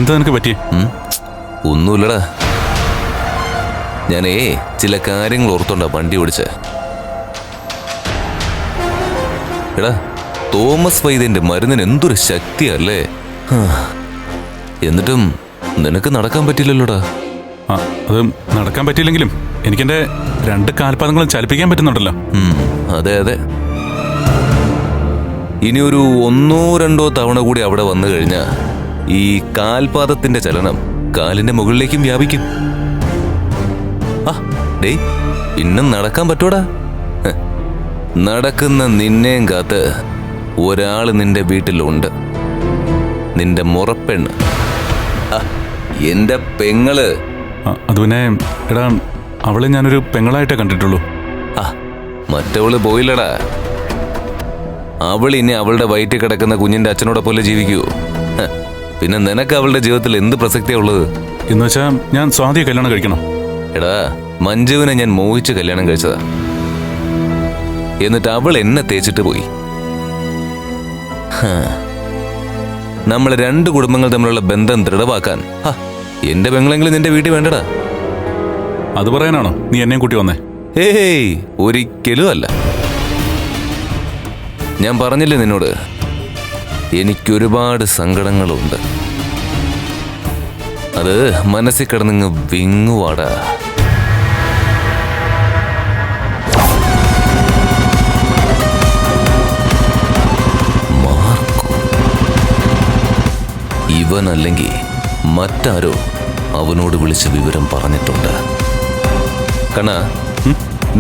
എന്താ നിനക്ക് പറ്റിയേ? ഒന്നുമില്ലടാ, ഞാനേ ചില കാര്യങ്ങൾ ഓർത്തോണ്ടാ വണ്ടി ഓടിച്ച. എടാ, തോമസ് വൈദ്യന്റെ മരുന്നിന് എന്തൊരു ശക്തിയല്ലേ. എന്നിട്ടും നിനക്ക് നടക്കാൻ പറ്റില്ലല്ലോടാ. അത് നടക്കാൻ പറ്റിയില്ലെങ്കിലും എനിക്കെന്റെ 2 കാൽപാദങ്ങളും ചലിപ്പിക്കാൻ പറ്റുന്നുണ്ടല്ലോ. അതെ അതെ. ഇനി ഒരു 1-2 തവണ കൂടി അവിടെ വന്നു കഴിഞ്ഞാ ഈ കാൽപാദത്തിന്റെ ചലനം കാലിന്റെ മുകളിലേക്കും വ്യാപിക്കും. ഡേയ്, ഇന്നും നടക്കാൻ പറ്റൂടാ. നടക്കുന്ന നിന്നെയും കാത്ത് ഒരാള് നിന്റെ വീട്ടിലുണ്ട്. നിന്റെ മുറപ്പെണ്ണ്, എന്റെ പെങ്ങള്. അത് പിന്നെ എടാ, അവളെ ഞാനൊരു പെങ്ങളായിട്ടേ കണ്ടിട്ടുള്ളൂ. മറ്റവള് പോയില്ലടാ. അവൾ ഇനി അവളുടെ വയറ്റിൽ കിടക്കുന്ന കുഞ്ഞിന്റെ അച്ഛനോടെ പോലെ ജീവിക്കൂ. പിന്നെ നിനക്ക് അവളുടെ ജീവിതത്തിൽ എന്ത് പ്രസക്തിയാ ഉള്ളത്? എന്ന് വെച്ചാ ഞാൻ സ്വാതിയെ കല്യാണം കഴിക്കണം. എടാ, മഞ്ജുവിനെ ഞാൻ മോഹിച്ച് കല്യാണം കഴിച്ചതാ. എന്നിട്ട് അവൾ എന്നെ തേച്ചിട്ട് പോയി. നമ്മൾ 2 കുടുംബങ്ങൾ തമ്മിലുള്ള ബന്ധം ദൃഢമാക്കാൻ എന്റെ പെങ്ങളെങ്കിലും നിന്റെ വീട്ടിൽ വേണ്ടടാ. അത് പറയാനാണോ നീ എന്നെയും കൂട്ടി വന്നേ? ഏയ്, ഒരിക്കലും അല്ല. ഞാൻ പറഞ്ഞില്ലേ നിന്നോട്, എനിക്കൊരുപാട് സങ്കടങ്ങളുണ്ട്. അത് മനസ്സിൽ കിടന്നിങ്ങ് വിങ്ങുവാടാ. മാർക്കോ, ഇവനല്ലെങ്കിൽ മറ്റാരോ അവനോട് വിളിച്ച് വിവരം പറഞ്ഞിട്ടുണ്ട്. കണ്ണാ,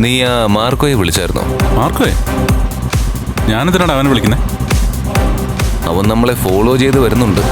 നീ ആ മാർക്കോയെ വിളിച്ചായിരുന്നോ? മാർക്കോയെ? ഞാനെന്തിനാണ് അവനെ വിളിക്കുന്നേ? അവൻ നമ്മളെ ഫോളോ ചെയ്ത് വരുന്നുണ്ട്.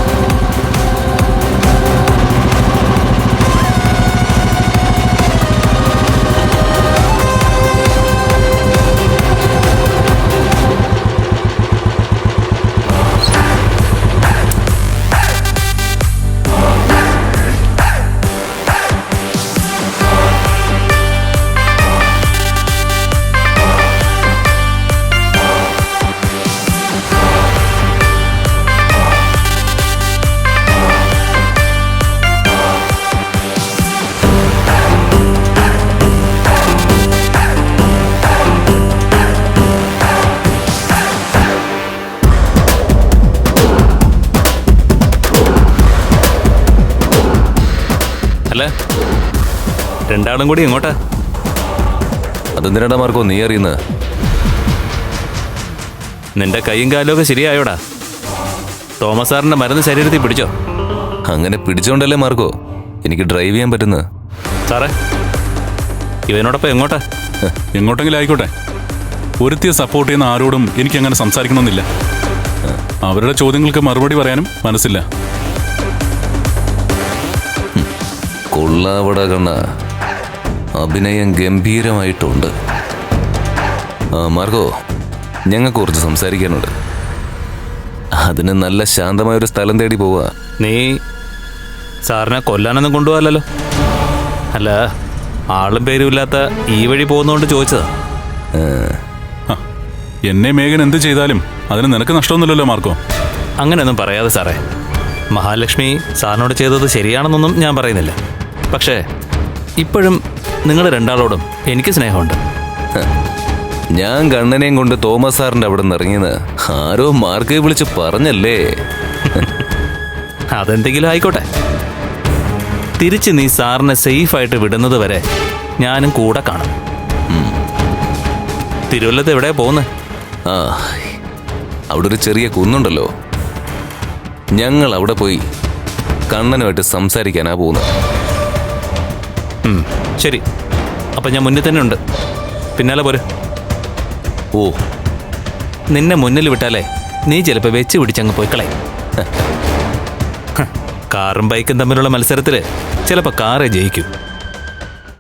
രണ്ടാളും കൂടി എങ്ങോട്ടാ? അതെന്തിനാ മാർക്കോ നീ അറിയുന്നത്? നിന്റെ കൈയും കാലും ഒക്കെ ശരിയായോടാ? തോമസ് സാറിന്റെ മരുന്ന് ശരീരത്തിൽ പിടിച്ചോ? അങ്ങനെ പിടിച്ചോണ്ടല്ലേ മാർക്കോ എനിക്ക് ഡ്രൈവ് ചെയ്യാൻ പറ്റുന്നത്. സാറേ, ഇവനോടൊപ്പം എങ്ങോട്ടാ? എങ്ങോട്ടെങ്കിലും ആയിക്കോട്ടെ. ഒരുത്തിയെ സപ്പോർട്ട് ചെയ്യുന്ന ആരോടും എനിക്കങ്ങനെ സംസാരിക്കണമെന്നില്ല. അവരുടെ ചോദ്യങ്ങൾക്ക് മറുപടി പറയാനും മനസ്സില്ല. കൊള്ളാവട കണ്ണ, അഭിനയം ഗംഭീരമായിട്ടുണ്ട്. മാർക്കോ, ഞങ്ങൾക്ക് കുറച്ച് സംസാരിക്കാനുണ്ട്. അതിന് നല്ല ശാന്തമായൊരു സ്ഥലം തേടി പോവാ. നീ സാറിനെ കൊല്ലാനൊന്നും കൊണ്ടുപോകല്ലോ? അല്ല, ആളും പേരും ഇല്ലാത്ത ഈ വഴി പോകുന്നതുകൊണ്ട് ചോദിച്ചതാ. എന്നെ മേഘൻ എന്ത് ചെയ്താലും അതിന് നിനക്ക് നഷ്ടമൊന്നുമില്ലല്ലോ മാർക്കോ. അങ്ങനെയൊന്നും പറയാതെ സാറേ. മഹാലക്ഷ്മി സാറിനോട് ചെയ്തത് ശരിയാണെന്നൊന്നും ഞാൻ പറയുന്നില്ല. പക്ഷേ ഇപ്പോഴും നിങ്ങൾ രണ്ടാളോടും എനിക്ക് സ്നേഹമുണ്ട്. ഞാൻ കണ്ണനെയും കൊണ്ട് തോമസ് സാറിന്റെ അവിടെ നിന്ന് ഇറങ്ങിയത് ആരോ മാർക്കയെ വിളിച്ച് പറഞ്ഞല്ലേ? അതെന്തെങ്കിലും ആയിക്കോട്ടെ. തിരിച്ച് നീ സാറിനെ സേഫായിട്ട് വിടുന്നത് വരെ ഞാനും കൂടെ കാണും. തിരുവല്ലത്ത് എവിടെയാ പോകുന്നത്? അവിടെ ഒരു ചെറിയ കുന്നുണ്ടല്ലോ, ഞങ്ങൾ അവിടെ പോയി കണ്ണനുമായിട്ട് സംസാരിക്കാനാ പോകുന്നത്. ശരി, അപ്പം ഞാൻ മുന്നിൽ തന്നെ ഉണ്ട്. പിന്നാലെ പോരെ. ഓ, നിന്നെ മുന്നിൽ വിട്ടാലേ നീ ചിലപ്പോൾ വെച്ച് പിടിച്ചങ്ങ് പോയിക്കളെ. കാറും ബൈക്കും തമ്മിലുള്ള മത്സരത്തിൽ ചിലപ്പോൾ കാറേ ജയിക്കും.